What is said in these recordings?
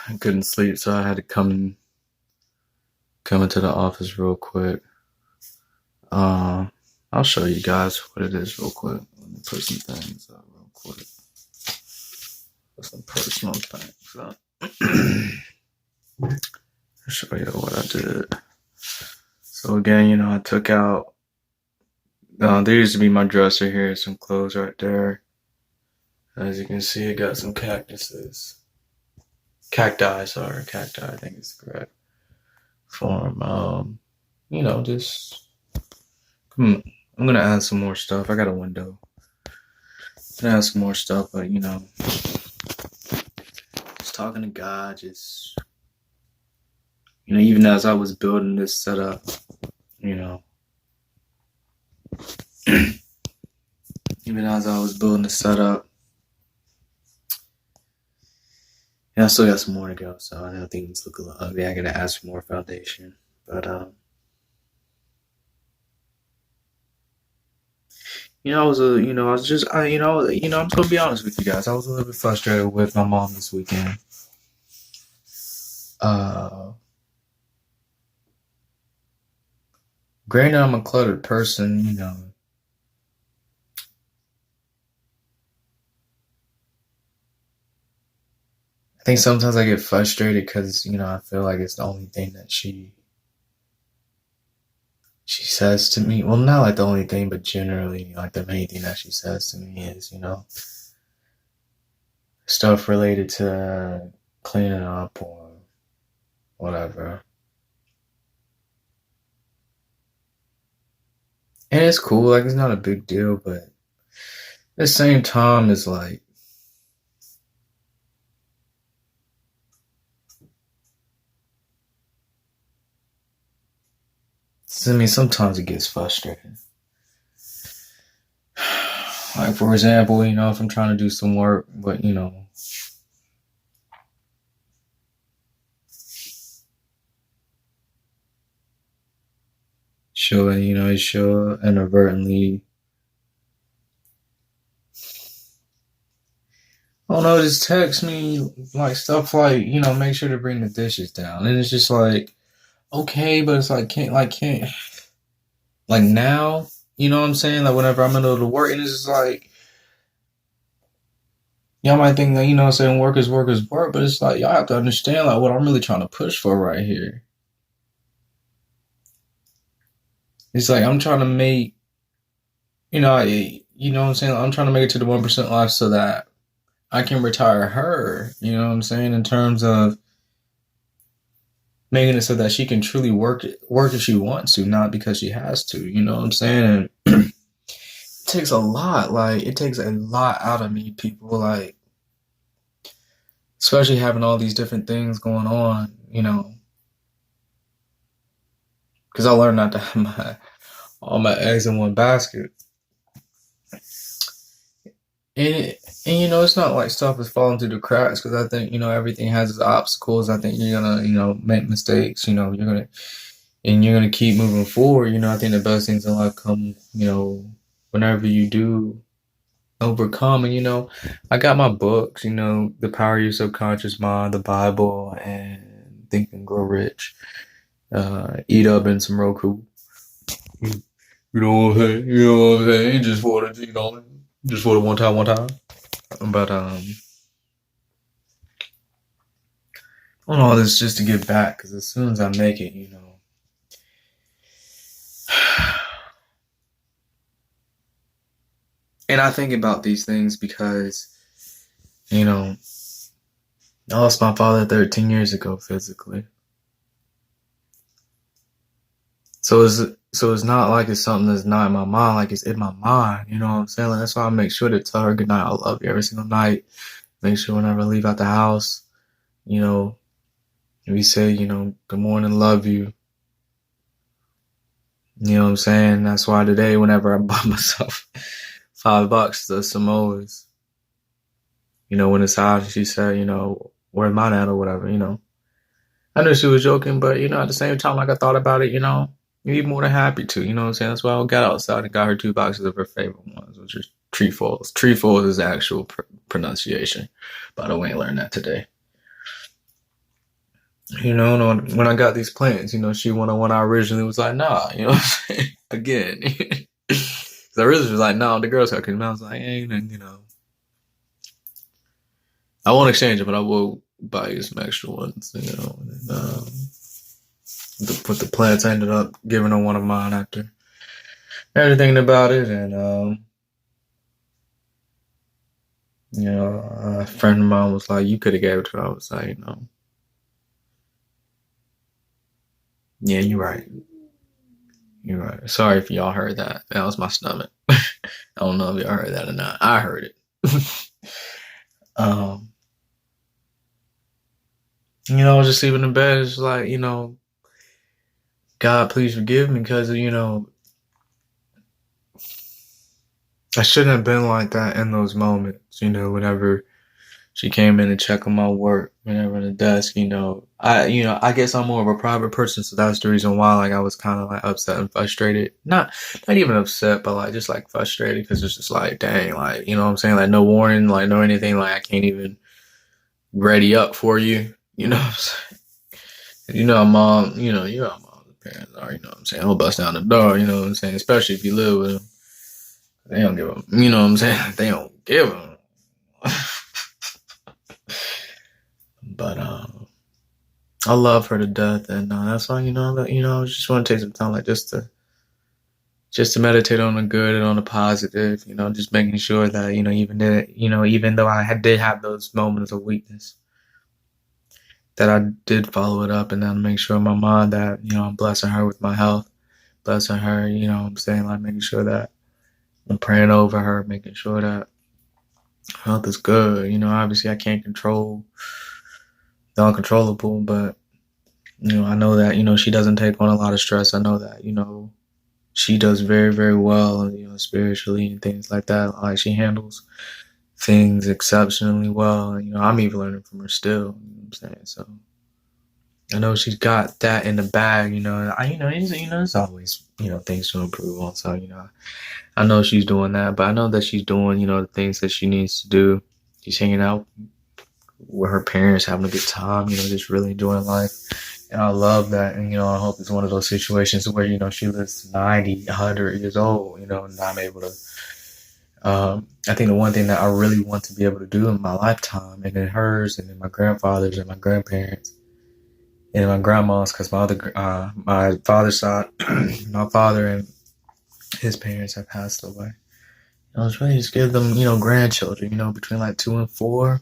I couldn't sleep, so I had to come into the office real quick. Um, I'll show you guys what it is real quick. Let me put some things up real quick. Put some personal things up. I'll show you what I did. So again, I took out. There used to be my dresser here, some clothes right there. As you can see, it got some cactuses. Cacti, sorry, cacti, I think is the correct form. Just I'm gonna add some more stuff. I got a window. I'm gonna add some more stuff, but just talking to God, just even as I was building this setup, you know, even as I was building the setup, I still got some more to go. So I know things look a little ugly. I gotta add some more foundation, but I'm just gonna be honest with you guys. I was a little bit frustrated with my mom this weekend. Uh, Granted, I'm a cluttered person. I think sometimes I get frustrated because I feel like it's the only thing that she says to me. Well, not like the only thing, but generally, like the main thing that she says to me is stuff related to cleaning up or whatever. And it's cool, like it's not a big deal, but at the same time, it's like, sometimes it gets frustrating. Like, for example, if I'm trying to do some work, but, she'll inadvertently, I don't know, just text me, like, stuff like, make sure to bring the dishes down. And it's just like, okay, but it's like, can't, like, now, you know what I'm saying? Like, whenever I'm in the middle of work, and it's just like, y'all might think that, saying work is work is work, but it's like, y'all have to understand, like, what I'm really trying to push for right here. It's like, I'm trying to make, you know what I'm saying? I'm trying to make it to the 1% life so that I can retire her, you know what I'm saying? In terms of making it so that she can truly work if she wants to, not because she has to, you know what I'm saying? And it takes a lot, like, it takes a lot out of me, people, like, especially having all these different things going on, because I learned not to have all my eggs in one basket. And it's not like stuff is falling through the cracks because I think everything has its obstacles. I think you're gonna make mistakes. You're gonna keep moving forward. I think the best things in life come whenever you do overcome. And I got my books. The Power of Your Subconscious Mind, the Bible, and Think and Grow Rich. Eat up and some Roku. You know what I'm saying? You know what I'm saying? Just for the one time. But on all this just to get back, because as soon as I make it, and I think about these things because, I lost my father 13 years ago physically. So it's not like it's something that's not in my mind, like it's in my mind, you know what I'm saying? Like, that's why I make sure to tell her good night, I love you every single night. Make sure whenever I leave out the house, we say, good morning, love you. You know what I'm saying? That's why today, whenever I bought myself $5 the Samoas, when it's out, she said, where's mine at or whatever, I knew she was joking, but, at the same time, like I thought about it, you'd be more than happy to, you know what I'm saying? That's why I got outside and got her 2 boxes of her favorite ones, which is trefoils. Trefoils is the actual pronunciation. By the way, I learned that today. when I got these plans, she when I originally was like, nah, what I'm saying? Again. 'Cause I originally was like, no, the Girl Scout cookies. I was like, hey, I won't exchange it, but I will buy you some extra ones. And, but the plants I ended up giving her one of mine after everything about it. And, a friend of mine was like, you could have gave it to her. I was like, yeah, you're right. You're right. Sorry if y'all heard that. That was my stomach. I don't know if y'all heard that or not. I heard it. um, I was just sleeping in bed. It's like, God, please forgive me because, I shouldn't have been like that in those moments, whenever she came in to check on my work, whenever in the desk, I guess I'm more of a private person, so that's the reason why, like, I was kind of like upset and frustrated. Not even upset, but like just like frustrated because it's just like, dang, like, you know what I'm saying? Like, no warning, like, no anything, like, I can't even ready up for you, what I'm saying? Mom, how mom's parents are, what I'm saying? I'm gonna bust down the door, you know what I'm saying? Especially if you live with them. They don't give them, you know what I'm saying? They don't give them. But I love her to death, and that's why I just want to take some time, like just to meditate on the good and on the positive. Just making sure that even though did have those moments of weakness, that I did follow it up, and then make sure in my mind that I'm blessing her with my health, blessing her. What I'm saying, like, making sure that I'm praying over her, making sure that her health is good. Obviously I can't control the uncontrollable, but I know that, she doesn't take on a lot of stress. I know that, she does very, very well, spiritually and things like that. Like, she handles things exceptionally well. And, I'm even learning from her still, you know what I'm saying? So I know she's got that in the bag, there's always, things to improve on. So, I know she's doing that, but I know that she's doing, the things that she needs to do. She's hanging out with her parents, having a good time, just really enjoying life. And I love that. And, I hope it's one of those situations where, she lives to 90, 100 years old, and I'm able to. I think the one thing that I really want to be able to do in my lifetime, and in hers, and in my grandfather's, and my grandparents, and my grandma's, because my father's side, my father and his parents have passed away. I was really just give them, grandchildren, between like 2 and 4,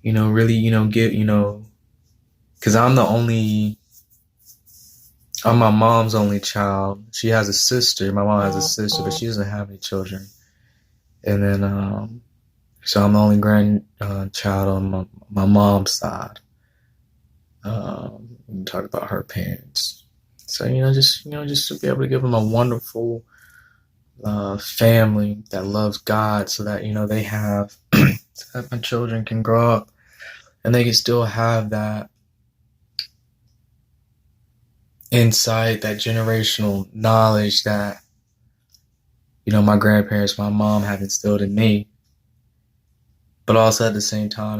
really, get, because I'm my mom's only child. She has a sister. My mom has a sister, but she doesn't have any children. And then, so I'm the only grandchild on my mom's side. We talk about her parents. So, just to be able to give them a wonderful family that loves God, so that, they have, so that my children can grow up and they can still have that insight, that generational knowledge that, my grandparents, my mom have instilled in me. But also at the same time,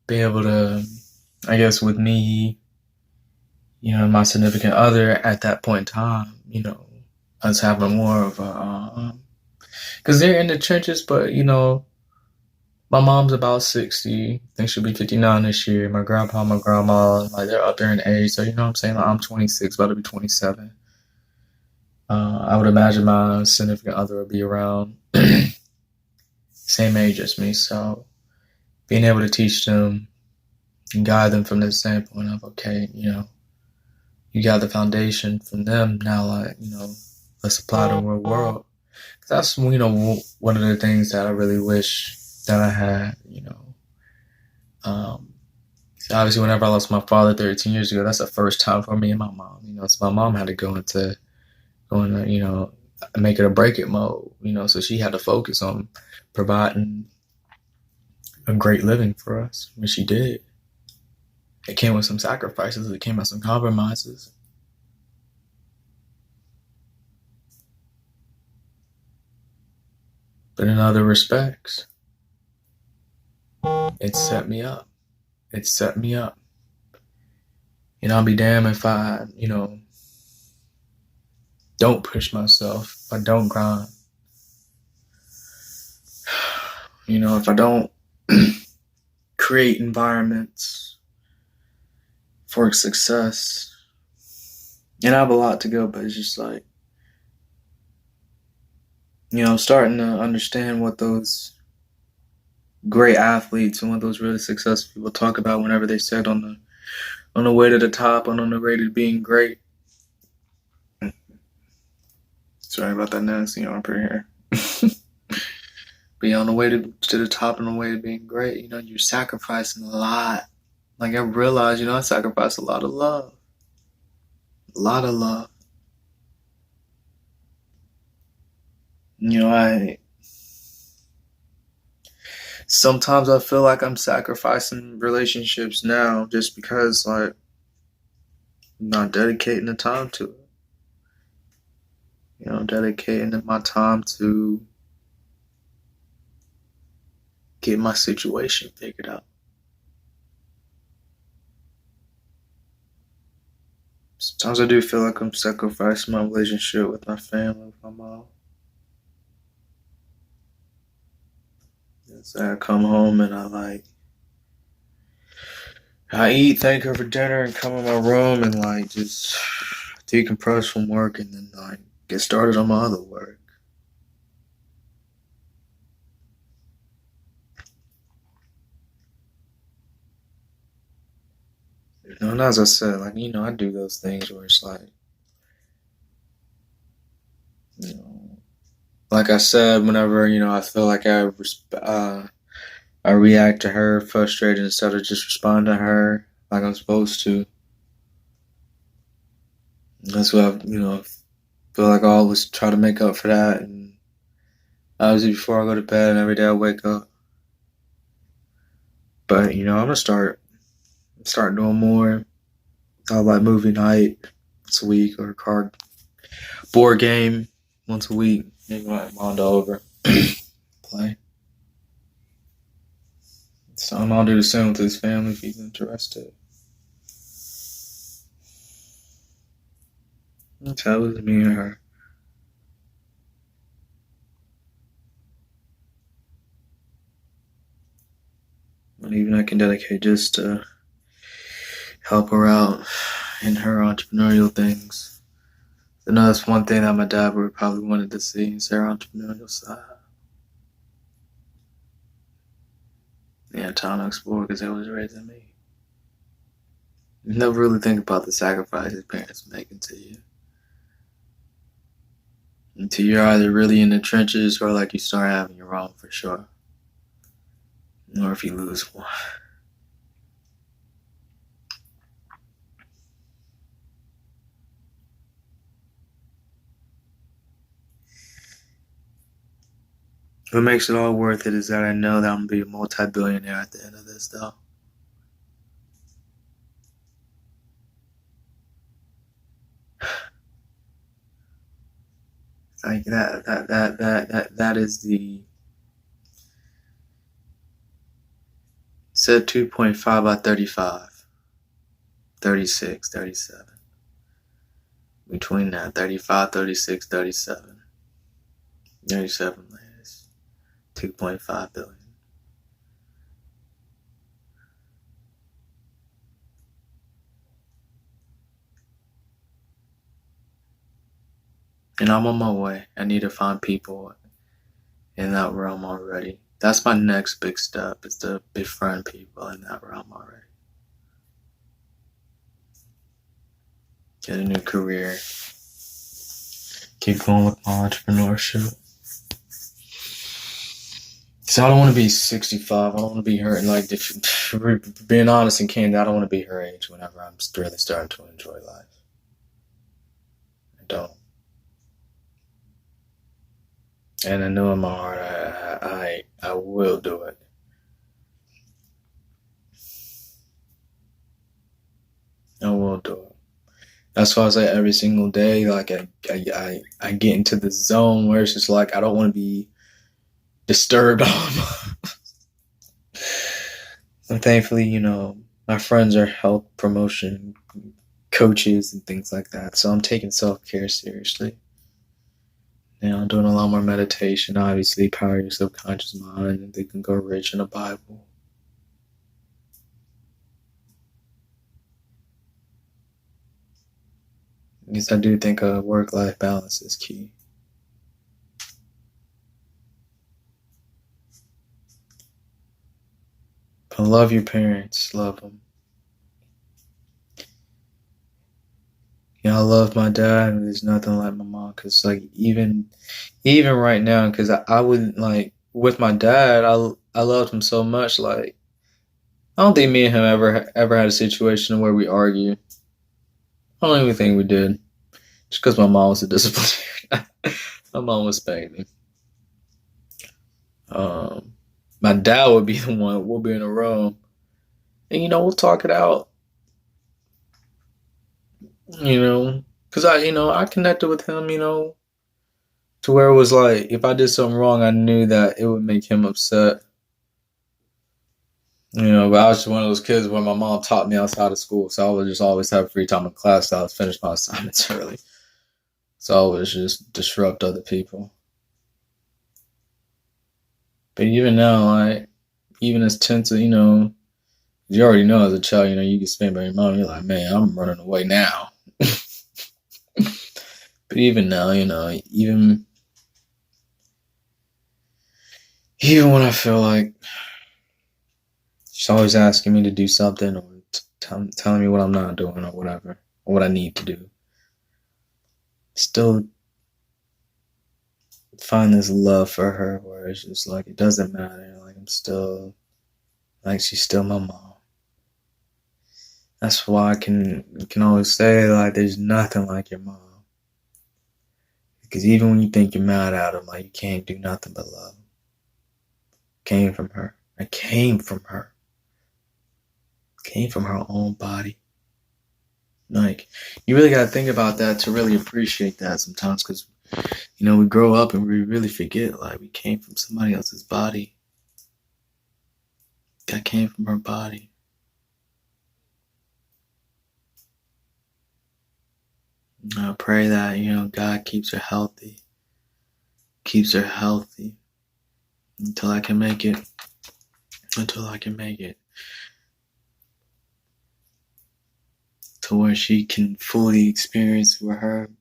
be able to, I guess, with me, my significant other at that point in time, us having more of a, because they're in the trenches, but, my mom's about 60. I think she'll be 59 this year. My grandpa, my grandma, like, they're up there in age. So, you know what I'm saying? Like, I'm 26, about to be 27. I would imagine my significant other would be around same age as me. So being able to teach them and guide them from the standpoint of, okay, you got the foundation from them. Now, like, let's apply to the real world. That's, one of the things that I really wish that I had, so obviously whenever I lost my father 13 years ago, that's the first time for me and my mom, so my mom had to go into, make it or break it mode, so she had to focus on providing a great living for us, when she did. It came with some sacrifices, it came with some compromises. But in other respects, it set me up. it set me up. And I'll be damned if I, don't push myself, if I don't grind, if I don't create environments for success. And I have a lot to go, but it's just like, starting to understand what those great athletes and what those really successful people talk about whenever they said on the way to the top and on the way to being great. Sorry about that nasty up here. Be on the way to the top and on the way to being great. You're sacrificing a lot. Like I realized, I sacrificed a lot of love. A lot of love. Sometimes I feel like I'm sacrificing relationships now just because, like, I'm not dedicating the time to it. Dedicating my time to get my situation figured out. Sometimes I do feel like I'm sacrificing my relationship with my family, with my mom. So I come home and I eat, thank her for dinner, and come in my room and just decompress from work and then get started on my other work. And as I said, I do those things where it's like I said, whenever, I feel like I react to her frustrated instead of just respond to her like I'm supposed to. That's what I feel like I always try to make up for that. And obviously before I go to bed and every day I wake up. But, I'm going to start doing more. Movie night once a week or a board game once a week. Maybe invite Mondo over. Play. So I'll do the same with his family if he's interested. That was me and her. And even I can dedicate just to help her out in her entrepreneurial things. I know that's one thing that my dad would probably wanted to see is her entrepreneurial side. Yeah, time to explore because they was raising me. You never really think about the sacrifices parents making to you. Until you're either really in the trenches or you start having your own for sure. Or if you lose one. What makes it all worth it is that I know that I'm going to be a multi-billionaire at the end of this, though. That is the said 2.5 by 35, 36, 37. Between that, 35, 36, 37. 37 is 2.5 billion. And I'm on my way. I need to find people in that realm already. That's my next big step, is to befriend people in that realm already. Get a new career. Keep going with my entrepreneurship. So I don't want to be 65. I don't want to be her. Being honest and candid, I don't want to be her age whenever I'm really starting to enjoy life. I don't. And I know in my heart I will do it. I will do it. That's why I say every single day, I get into the zone where it's just I don't want to be disturbed. And thankfully, my friends are health promotion coaches and things like that. So I'm taking self care seriously. I'm doing a lot more meditation, obviously, power your subconscious mind, and they can go rich in the Bible. Because I do think a work life balance is key. But love your parents, love them. I love my dad, and there's nothing like my mom. Cause like even right now, cause I wouldn't like with my dad. I loved him so much. Like I don't think me and him ever had a situation where we argue. I don't even think we did. Just because my mom was a disciplinarian. My mom was spanked me. My dad would be the one. We'll be in a room, and we'll talk it out. Because I connected with him. To where it was like if I did something wrong, I knew that it would make him upset. But I was just one of those kids where my mom taught me outside of school, so I would just always have free time in class. So I would finish my assignments early. So I would just disrupt other people. But even now, like even as tense, you already know as a child, you get spanked by your mom. You're like, man, I'm running away now. But even now, even when I feel like she's always asking me to do something or telling me what I'm not doing or whatever, or what I need to do, still find this love for her where it's just like it doesn't matter. Like I'm still like she's still my mom. That's why I can always say like there's nothing like your mom. Because even when you think you're mad at them, like you can't do nothing but love. Came from her. I came from her. Came from her own body. Like you really gotta think about that to really appreciate that sometimes. Because we grow up and we really forget like we came from somebody else's body. That came from her body. I pray that God keeps her healthy. Keeps her healthy until I can make it. Until I can make it to where she can fully experience where her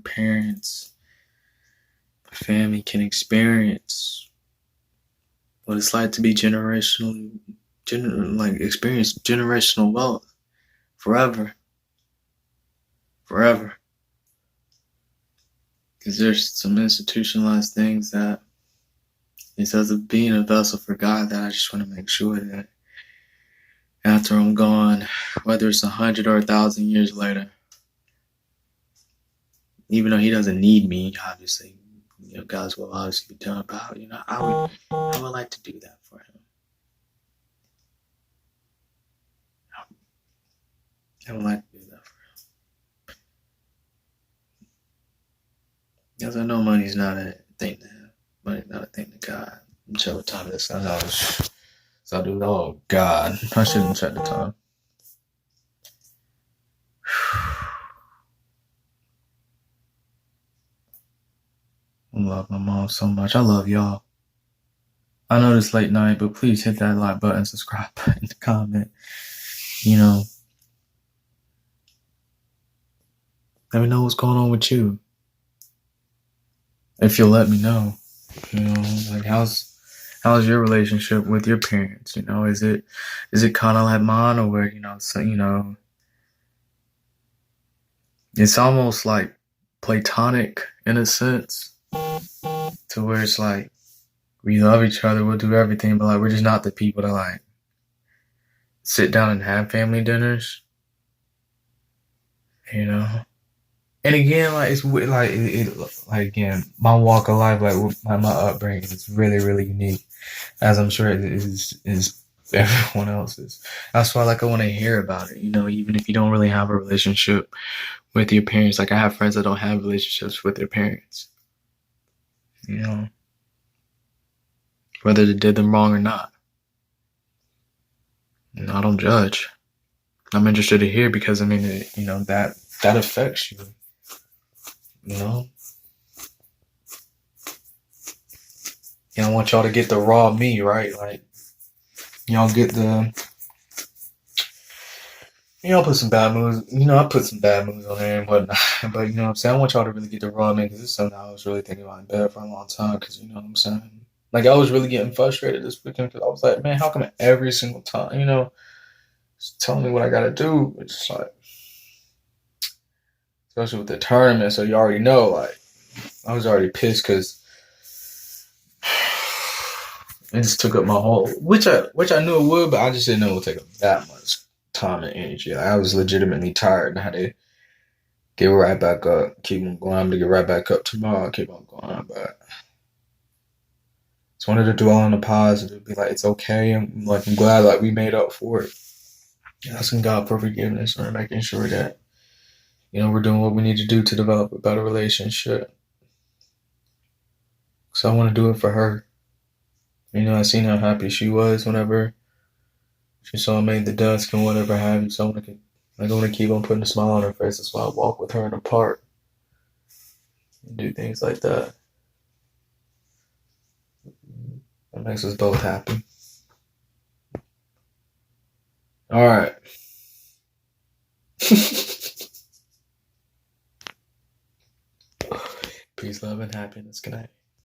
parents, her family can experience what it's like to be experience generational wealth forever. Because there's some institutionalized things that instead of being a vessel for God, that I just want to make sure that after I'm gone, whether it's 100 or 1,000 years later, even though He doesn't need me, obviously, God's will obviously be done about. I would like to do that for Him. I would like to do that for Him because I know money's not a thing to Him. Money's not a thing to God. Check what time it is. So I do. Oh God, I shouldn't check the time. I love my mom so much. I love y'all. I know it's late night, but please hit that like button, subscribe button, comment. Let me know what's going on with you. If you'll let me know, like how's your relationship with your parents? Is it kind of like mine, or where it's almost like platonic in a sense, to where it's like we love each other, we'll do everything, but like we're just not the people to like sit down and have family dinners, And again, like it's like like again, my walk of life, like my upbringing is really really unique, as I'm sure it is everyone else's. That's why like I want to hear about it. Even if you don't really have a relationship with your parents, like I have friends that don't have relationships with their parents. Whether they did them wrong or not. I don't judge. I'm interested to hear because I mean, that affects you. You know, I want y'all to get the raw me, right? Like y'all get the, put some bad moves. I put some bad moves on there and whatnot. But you know what I'm saying? I want y'all to really get the raw me because it's something I was really thinking about in bed for a long time. Because you know what I'm saying? Like I was really getting frustrated this weekend because I was like, man, how come every single time, it's telling me what I gotta do? It's just like, especially with the tournament, so you already know, like, I was already pissed because it just took up my whole, which I knew it would, but I just didn't know it would take up that much time and energy. Like, I was legitimately tired and I had to get right back up, keep on going. I'm gonna get right back up tomorrow, keep on going, but just wanted to dwell on the positive, be like, it's okay. I'm glad like we made up for it. Asking God for forgiveness and making sure that we're doing what we need to do to develop a better relationship. So I want to do it for her. I seen how happy she was whenever she saw me in the dusk and whatever have you. So I want to keep on putting a smile on her face. That's why I walk with her in the park and do things like that. That makes us both happy. All right. Peace, love, and happiness. Good night.